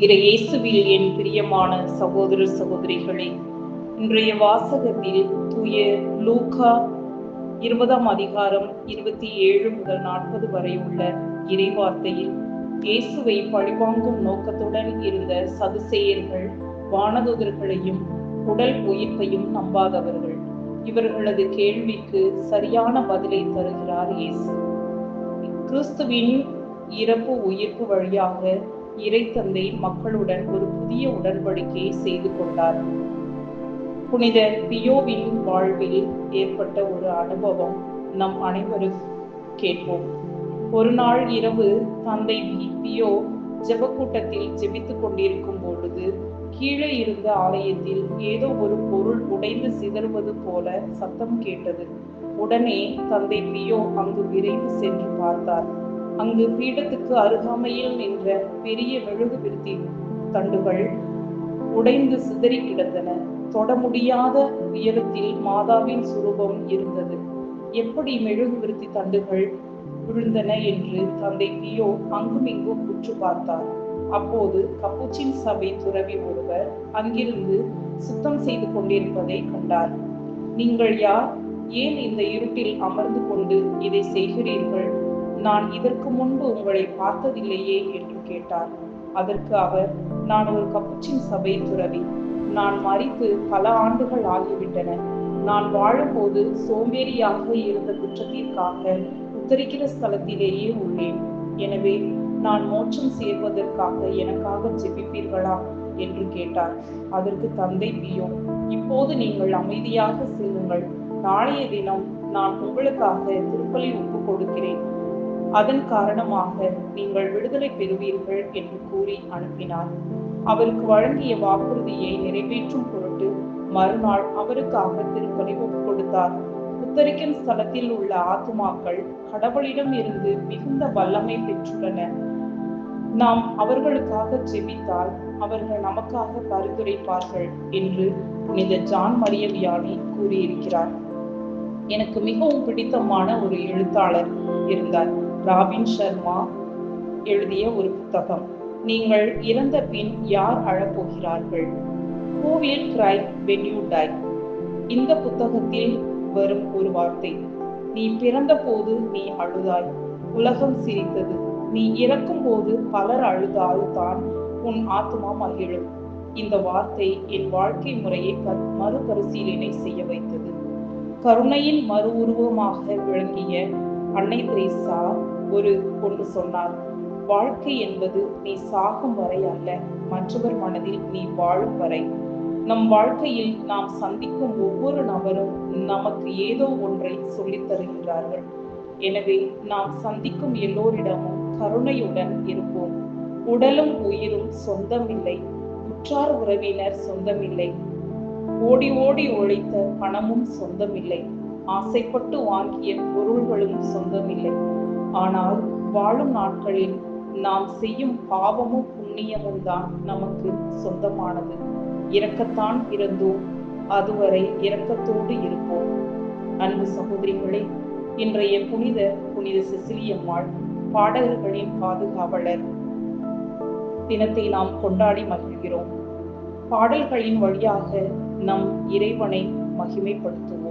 இயேசுவில் என் பிரியமான சகோதர சகோதரிகளே, இன்றைய வாசகத்தில் தூய லூக்கா 20ஆம் அதிகாரம் 27 முதல் 40 வரை உள்ள இறைவார்த்தையில் இயேசுவை பழிவாங்கும் நோக்கத்துடன் இருந்த சதுசேயர்கள் வானதூதர்களையும் உடல் உயிர்ப்பையும் நம்பாதவர்கள். இவர்களது கேள்விக்கு சரியான பதிலை தருகிறார் இயேசு. கிறிஸ்துவின் இறப்பு உயிர்ப்பு வழியாக இறைத்தந்தை மக்களுடன் ஒரு புதிய உடன்படிக்கையை செய்து கொண்டார். புனித பியோவின் வாழ்வில் ஏற்பட்ட ஒரு அனுபவம் நம் அனைவரும் கேட்போம். ஒரு நாள் இரவு தந்தை பியோ ஜெபக்கூட்டத்தில் ஜெபித்துக் கொண்டிருக்கும் பொழுது கீழே இருந்த ஆலயத்தில் ஏதோ ஒரு பொருள் உடைந்து சிதறுவது போல சத்தம் கேட்டது. உடனே தந்தை பியோ அங்கு விரைந்து சென்று பார்த்தார். அங்கு பீடத்துக்கு அருகாமையில் நின்ற பெரிய மெழுகுவிருத்தி தண்டுகள் உடைந்து சிதறி கிடந்தன. தொட முடியாத உயரத்தில் மாதாவின் சுரூபம் இருந்தது. எப்படி மெழுகுவிருத்தி தண்டுகள் விழுந்தன என்று தந்தை பியோ அங்குமிங்கும் உற்று பார்த்தார். அப்போது கப்புச்சின் சபை துறவி ஒருவர் அங்கிருந்து சுத்தம் செய்து கொண்டிருப்பதை கண்டார். நீங்கள் யார்? ஏன் இந்த இருட்டில் அமர்ந்து கொண்டு இதை செய்கிறீர்கள்? நான் இதற்கு முன்பு உங்களை பார்த்ததில்லையே என்று கேட்டார். அதற்கு அவர், நான் ஒரு கப்புச்சின் சபை துறவி. நான் மரித்து பல ஆண்டுகள் ஆகிவிட்டன. நான் வாழும்போது சோம்பேறியாக இருந்த குற்றத்திற்காக உத்தரிக்கிற ஸ்தலத்திலேயே உள்ளேன். எனவே நான் மோட்சம் சேர்வதற்காக எனக்காக ஜெபிப்பீர்களா என்று கேட்டார். அதற்கு தந்தை பியோ, இப்போது நீங்கள் அமைதியாக செல்லுங்கள். நாளைய தினம் நான் உங்களுக்காக திருப்பலி ஒப்பு கொடுக்கிறேன். அதன் காரணமாக நீங்கள் விடுதலை பெறுவீர்கள் என்று கூறி அனுப்பினார். அவருக்கு வழங்கிய வாக்குறுதியை நிறைவேற்றும் பொருட்டு மறுநாள் அவருக்காக திருப்பலி ஒப்பு கொடுத்தார். உத்தரிக்கும் ஸ்தலத்தில் உள்ள ஆத்துமாக்கள் கடவுளிடம் இருந்து மிகுந்த வல்லமை பெற்றுள்ளன. நாம் அவர்களுக்காக ஜெபித்தால் அவர்கள் நமக்காக பரிந்துரைப்பார்கள் என்று புனித ஜான் மரிய வியானி கூறியிருக்கிறார். எனக்கு மிகவும் பிடித்தமான ஒரு எழுத்தாளர் இருந்தார். ராபின் சர்மா எழுதிய ஒரு புத்தகம். நீங்கள் இறந்த பின் யார் அழப்போகிறார்கள்? Who will cry when you die? இந்த புத்தகத்தில் வரும் ஒரு வார்த்தை, நீ பிறந்த போது நீ அழுதாய், உலகம் சிரித்தது. நீ இறக்கும் போது பலர் அழுதால் தான் உன் ஆத்மா மகிழும். இந்த வார்த்தை என் வாழ்க்கை முறையை மறுபரிசீலனை செய்ய வைத்தது. கருணையின் மறு உருவமாக விளங்கிய அன்னை தெரேசா ஒன்று சொன்னார், வாழ்க்கை என்பது நீ சாகும் வரை அல்ல, மற்றவர் மனதில் நீ வாழும் வரை. நம் வாழ்க்கையில் நாம் சந்திக்கும் ஒவ்வொரு நபரும் நமக்கு ஏதோ ஒன்றை சொல்லித் தருகின்றார்கள். எனவே நாம் சந்திக்கும் எல்லோரிடமும் கருணையுடன் இருப்போம். உடலும் உயிரும் சொந்தமில்லை, உற்றார் உறவினர் சொந்தமில்லை, ஓடி ஓடி உழைத்த பணமும் சொந்தமில்லை, ஆசைப்பட்டு வாங்கிய பொருள்களும் சொந்தமில்லை. ஆனால் வாழும் நாட்களில் நாம் செய்யும் பாவமும் புண்ணியமும் தான் நமக்கு சொந்தமானது. இரக்கத்தான் பிறந்தோம், அதுவரை இரக்கத்தோடு இருப்போம். அன்பு சகோதரிகளே, இன்றைய புனித செசிலியம்மாள் பாடகர்களின் பாதுகாவலர் தினத்தை நாம் கொண்டாடி மகிழ்கிறோம். பாடல்களின் வழியாக நம் இறைவனை மகிமைப்படுத்துவோம்.